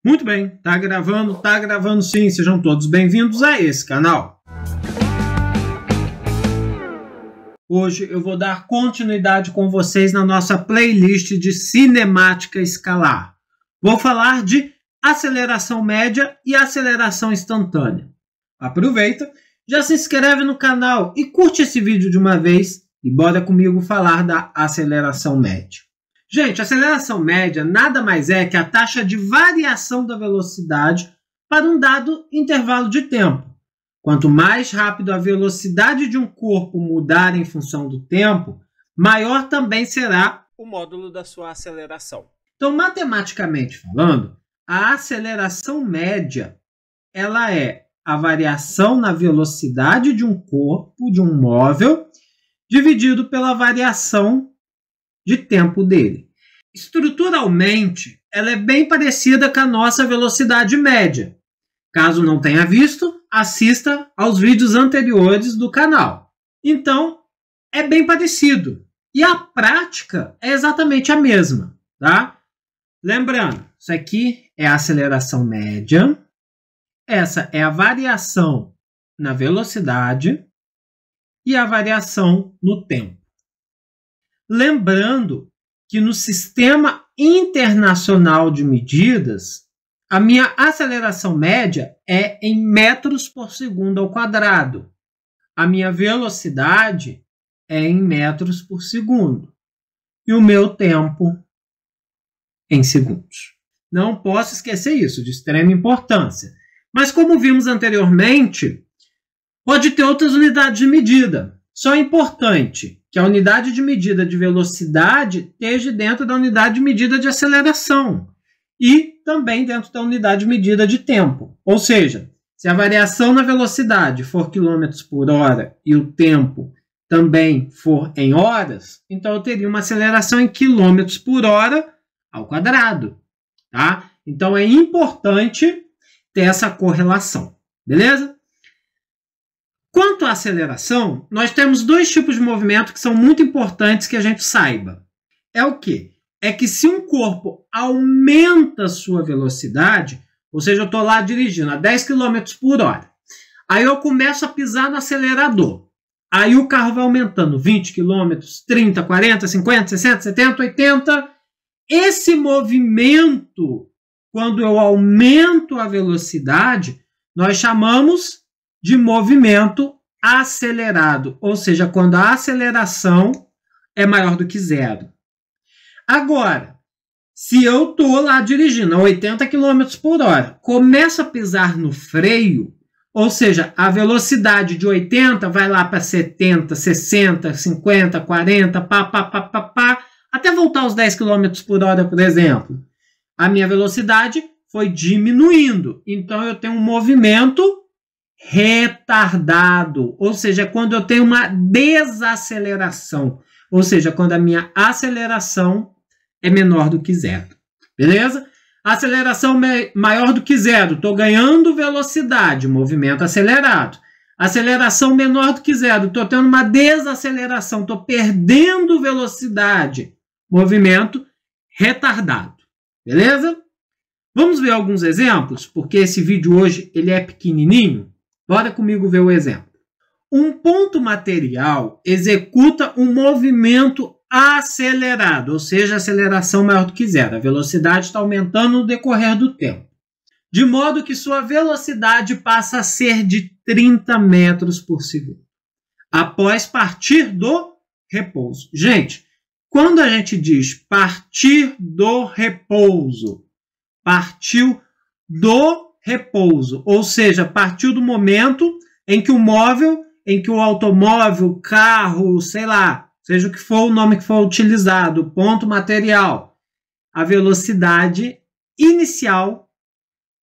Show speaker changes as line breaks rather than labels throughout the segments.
Muito bem, tá gravando sim, sejam todos bem-vindos a esse canal. Hoje eu vou dar continuidade com vocês na nossa playlist de cinemática escalar. Vou falar de aceleração média e aceleração instantânea. Aproveita, já se inscreve no canal e curte esse vídeo de uma vez e bora comigo falar da aceleração média. Gente, a aceleração média nada mais é que a taxa de variação da velocidade para um dado intervalo de tempo. Quanto mais rápido a velocidade de um corpo mudar em função do tempo, maior também será o módulo da sua aceleração. Então, matematicamente falando, a aceleração média ela é a variação na velocidade de um corpo, de um móvel, dividido pela variação de tempo dele. Estruturalmente, ela é bem parecida com a nossa velocidade média. Caso não tenha visto, assista aos vídeos anteriores do canal. Então, é bem parecido. E a prática é exatamente a mesma, tá? Lembrando, isso aqui é a aceleração média. Essa é a variação na velocidade e a variação no tempo. Lembrando que no sistema internacional de medidas, a minha aceleração média é em metros por segundo ao quadrado. A minha velocidade é em metros por segundo. E o meu tempo em segundos. Não posso esquecer isso, de extrema importância. Mas como vimos anteriormente, pode ter outras unidades de medida. Só é importante que a unidade de medida de velocidade esteja dentro da unidade de medida de aceleração e também dentro da unidade de medida de tempo. Ou seja, se a variação na velocidade for km por hora e o tempo também for em horas, então eu teria uma aceleração em km por hora ao quadrado. Tá? Então é importante ter essa correlação. Beleza? Quanto à aceleração, nós temos dois tipos de movimento que são muito importantes que a gente saiba. É o quê? É que se um corpo aumenta a sua velocidade, ou seja, eu estou lá dirigindo a 10 km por hora, aí eu começo a pisar no acelerador. Aí o carro vai aumentando 20 km, 30, 40, 50, 60, 70, 80. Esse movimento, quando eu aumento a velocidade, nós chamamos de movimento acelerado, ou seja, quando a aceleração é maior do que zero. Agora, se eu estou lá dirigindo a 80 km por hora, começo a pisar no freio, ou seja, a velocidade de 80 vai lá para 70, 60, 50, 40, até voltar aos 10 km por hora, por exemplo. A minha velocidade foi diminuindo, então eu tenho um movimento retardado, ou seja, quando eu tenho uma desaceleração, ou seja, quando a minha aceleração é menor do que zero. Beleza? Aceleração maior do que zero, estou ganhando velocidade, movimento acelerado. Aceleração menor do que zero, estou tendo uma desaceleração, estou perdendo velocidade, movimento retardado. Beleza? Vamos ver alguns exemplos, porque esse vídeo hoje ele é pequenininho. Bora comigo ver o exemplo. Um ponto material executa um movimento acelerado, ou seja, aceleração maior do que zero. A velocidade está aumentando no decorrer do tempo. De modo que sua velocidade passa a ser de 30 metros por segundo. Após partir do repouso. Gente, quando a gente diz partir do repouso, partiu do repouso, ou seja, partiu do momento em que o móvel, em que o automóvel, carro, sei lá, seja o que for o nome que for utilizado, ponto material, a velocidade inicial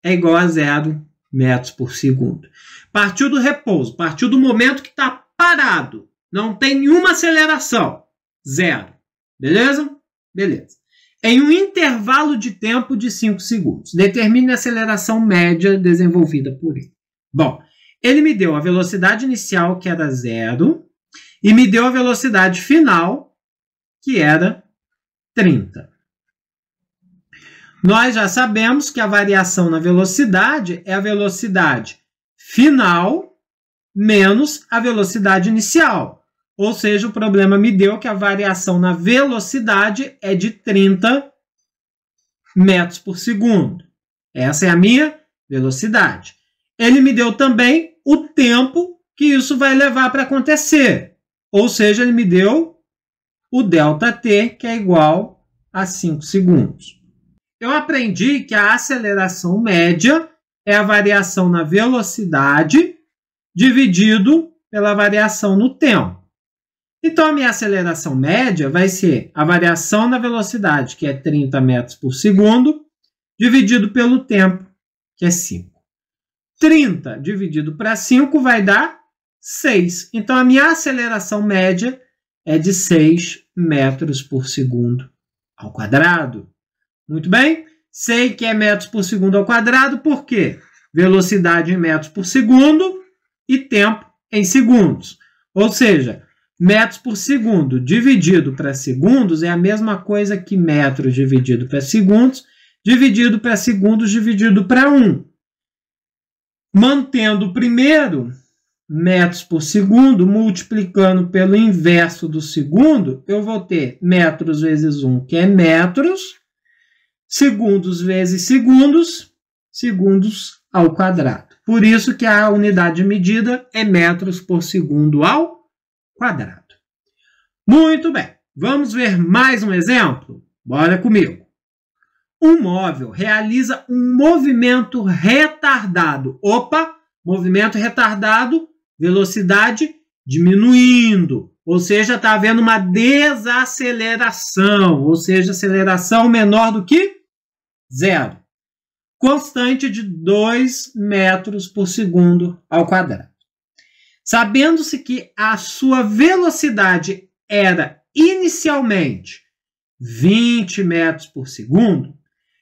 é igual a 0 metros por segundo. Partiu do repouso, partiu do momento que está parado, não tem nenhuma aceleração, zero. Beleza? Beleza. Em um intervalo de tempo de 5 segundos. Determine a aceleração média desenvolvida por ele. Bom, ele me deu a velocidade inicial, que era 0, e me deu a velocidade final, que era 30. Nós já sabemos que a variação na velocidade é a velocidade final menos a velocidade inicial. Ou seja, o problema me deu que a variação na velocidade é de 30 metros por segundo. Essa é a minha velocidade. Ele me deu também o tempo que isso vai levar para acontecer. Ou seja, ele me deu o ΔT, que é igual a 5 segundos. Eu aprendi que a aceleração média é a variação na velocidade dividido pela variação no tempo. Então, a minha aceleração média vai ser a variação na velocidade, que é 30 metros por segundo, dividido pelo tempo, que é 5. 30 dividido para 5 vai dar 6. Então, a minha aceleração média é de 6 metros por segundo ao quadrado. Muito bem? Sei que é metros por segundo ao quadrado, por quê? Velocidade em metros por segundo e tempo em segundos. Ou seja, metros por segundo dividido para segundos é a mesma coisa que metros dividido para segundos, dividido para segundos, dividido para 1. Mantendo o primeiro, metros por segundo, multiplicando pelo inverso do segundo, eu vou ter metros vezes 1, que é metros, segundos vezes segundos, segundos ao quadrado. Por isso que a unidade de medida é metros por segundo ao quadrado. Muito bem, vamos ver mais um exemplo? Bora comigo. Um móvel realiza um movimento retardado. Opa, movimento retardado, velocidade diminuindo. Ou seja, está havendo uma desaceleração, ou seja, aceleração menor do que 0. Constante de 2 metros por segundo ao quadrado. Sabendo-se que a sua velocidade era inicialmente 20 metros por segundo,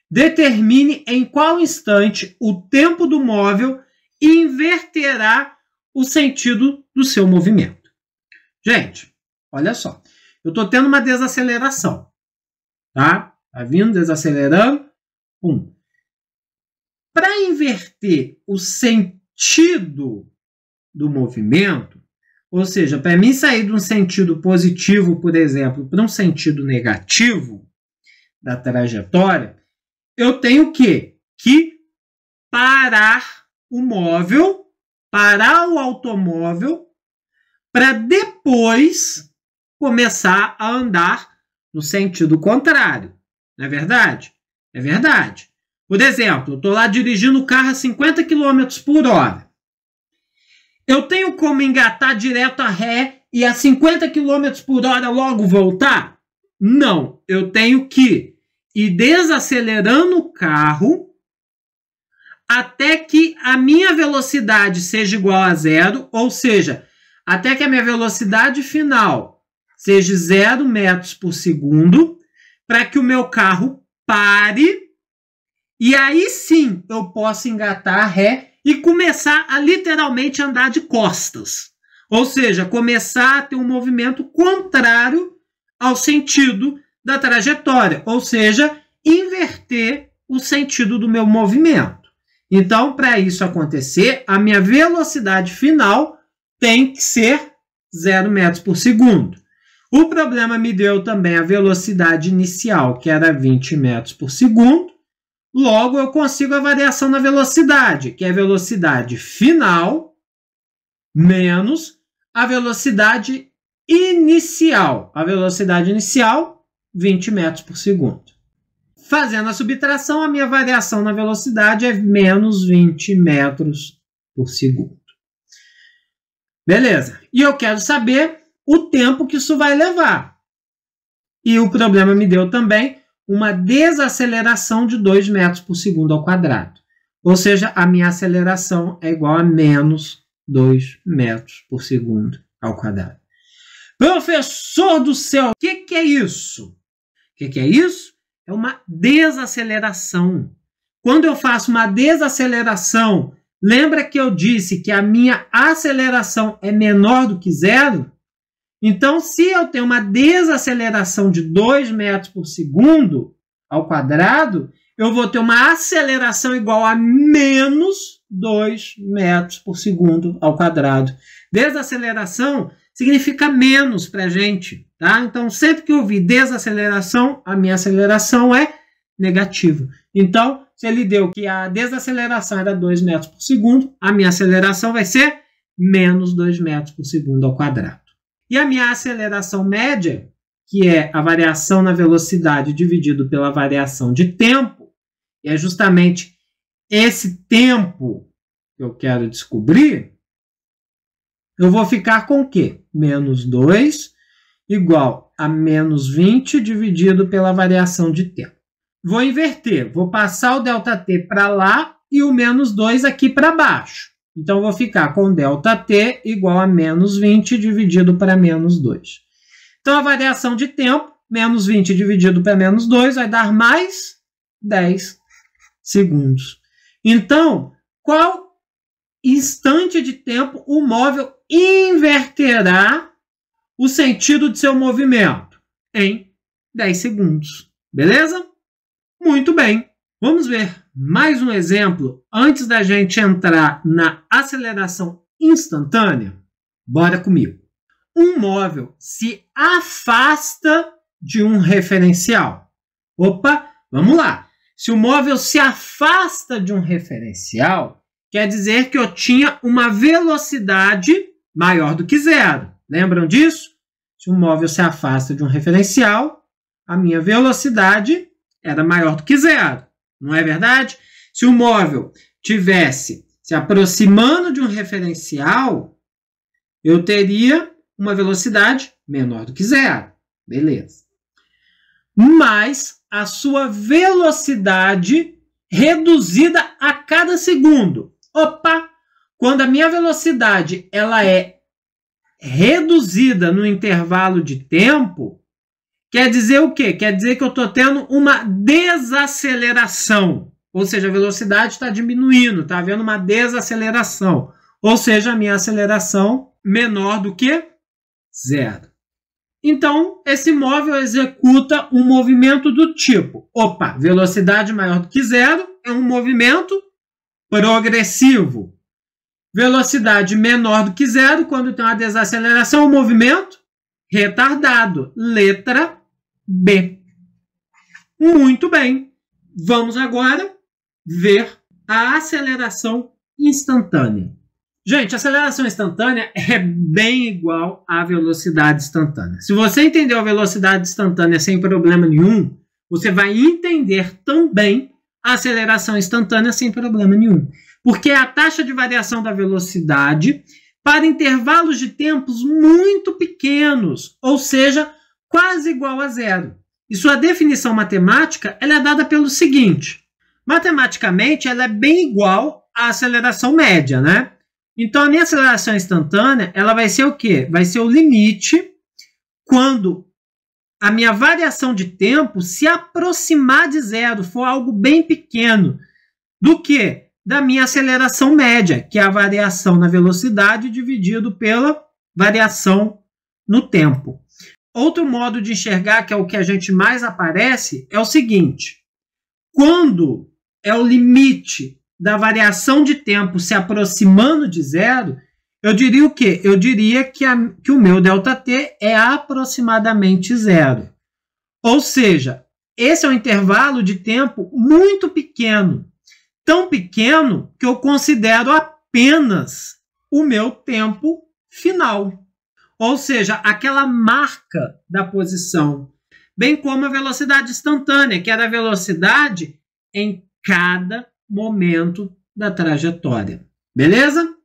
determine em qual instante o tempo do móvel inverterá o sentido do seu movimento. Gente, olha só. Eu estou tendo uma desaceleração. Tá? Tá vindo, desacelerando. Para inverter o sentido do movimento, ou seja, para mim sair de um sentido positivo, por exemplo, para um sentido negativo da trajetória, eu tenho que parar o móvel, parar o automóvel, para depois começar a andar no sentido contrário. Não é verdade? É verdade. Por exemplo, eu estou lá dirigindo o carro a 50 km por hora. Eu tenho como engatar direto a ré e a 50 km por hora logo voltar? Não. Eu tenho que ir desacelerando o carro até que a minha velocidade seja igual a 0, ou seja, até que a minha velocidade final seja 0 metros por segundo, para que o meu carro pare, e aí sim eu posso engatar a ré e começar a literalmente andar de costas. Ou seja, começar a ter um movimento contrário ao sentido da trajetória. Ou seja, inverter o sentido do meu movimento. Então, para isso acontecer, a minha velocidade final tem que ser 0 metros por segundo. O problema me deu também a velocidade inicial, que era 20 metros por segundo. Logo, eu consigo a variação na velocidade, que é a velocidade final menos a velocidade inicial. A velocidade inicial, 20 metros por segundo. Fazendo a subtração, a minha variação na velocidade é menos 20 metros por segundo. Beleza. E eu quero saber o tempo que isso vai levar. E o problema me deu também uma desaceleração de 2 metros por segundo ao quadrado. Ou seja, a minha aceleração é igual a menos 2 metros por segundo ao quadrado. Professor do céu, o que é isso? O que é isso? É uma desaceleração. Quando eu faço uma desaceleração, lembra que eu disse que a minha aceleração é menor do que 0? Então, se eu tenho uma desaceleração de 2 metros por segundo ao quadrado, eu vou ter uma aceleração igual a menos 2 metros por segundo ao quadrado. Desaceleração significa menos para a gente, tá? Então, sempre que eu ouvir desaceleração, a minha aceleração é negativa. Então, se ele deu que a desaceleração era 2 metros por segundo, a minha aceleração vai ser menos 2 metros por segundo ao quadrado. E a minha aceleração média, que é a variação na velocidade dividido pela variação de tempo, é justamente esse tempo que eu quero descobrir, eu vou ficar com o quê? Menos 2 igual a menos 20 dividido pela variação de tempo. Vou inverter, vou passar o ΔT para lá e o menos 2 aqui para baixo. Então, eu vou ficar com ΔT igual a menos 20 dividido para menos 2. Então, a variação de tempo, menos 20 dividido para menos 2, vai dar mais 10 segundos. Então, qual instante de tempo o móvel inverterá o sentido de seu movimento? Em 10 segundos. Beleza? Muito bem. Vamos ver mais um exemplo antes da gente entrar na aceleração instantânea? Bora comigo. Um móvel se afasta de um referencial. Opa, vamos lá. Se o móvel se afasta de um referencial, quer dizer que eu tinha uma velocidade maior do que zero. Lembram disso? Se o móvel se afasta de um referencial, a minha velocidade era maior do que zero. Não é verdade? Se o móvel tivesse se aproximando de um referencial, eu teria uma velocidade menor do que zero. Beleza. Mas a sua velocidade reduzida a cada segundo. Opa! Quando a minha velocidade ela é reduzida no intervalo de tempo, quer dizer o quê? Quer dizer que eu estou tendo uma desaceleração. Ou seja, a velocidade está diminuindo, está havendo uma desaceleração. Ou seja, a minha aceleração menor do que zero. Então, esse móvel executa um movimento do tipo, opa, velocidade maior do que zero é um movimento progressivo. Velocidade menor do que zero, quando tem uma desaceleração, é um movimento retardado. Letra B. Muito bem. Vamos agora ver a aceleração instantânea. Gente, a aceleração instantânea é bem igual à velocidade instantânea. Se você entendeu a velocidade instantânea sem problema nenhum, você vai entender também a aceleração instantânea sem problema nenhum. Porque é a taxa de variação da velocidade para intervalos de tempos muito pequenos, ou seja, quase igual a zero. E sua definição matemática ela é dada pelo seguinte. Matematicamente, ela é bem igual à aceleração média, né? Então, a minha aceleração instantânea, ela vai ser o quê? Vai ser o limite quando a minha variação de tempo se aproximar de zero, for algo bem pequeno, do que? Da minha aceleração média, que é a variação na velocidade dividido pela variação no tempo. Outro modo de enxergar, que é o que a gente mais aparece, é o seguinte. Quando é o limite da variação de tempo se aproximando de zero, eu diria o quê? Eu diria que o meu ΔT é aproximadamente zero. Ou seja, esse é um intervalo de tempo muito pequeno. Tão pequeno que eu considero apenas o meu tempo final. Ou seja, aquela marca da posição. Bem como a velocidade instantânea, que era a velocidade em cada momento da trajetória. Beleza?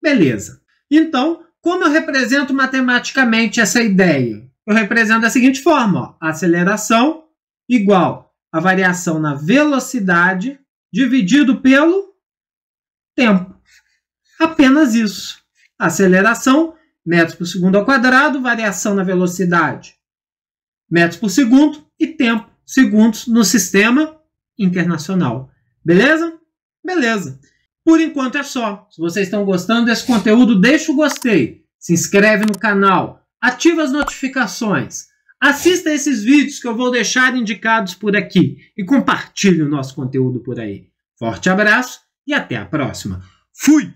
Beleza. Então, como eu represento matematicamente essa ideia? Eu represento da seguinte forma. Ó, aceleração igual a variação na velocidade dividido pelo tempo. Apenas isso. Aceleração, metros por segundo ao quadrado, variação na velocidade, metros por segundo e tempo, segundos no sistema internacional. Beleza? Beleza. Por enquanto é só. Se vocês estão gostando desse conteúdo, deixa o gostei. Se inscreve no canal. Ativa as notificações. Assista esses vídeos que eu vou deixar indicados por aqui e compartilhe o nosso conteúdo por aí. Forte abraço e até a próxima. Fui!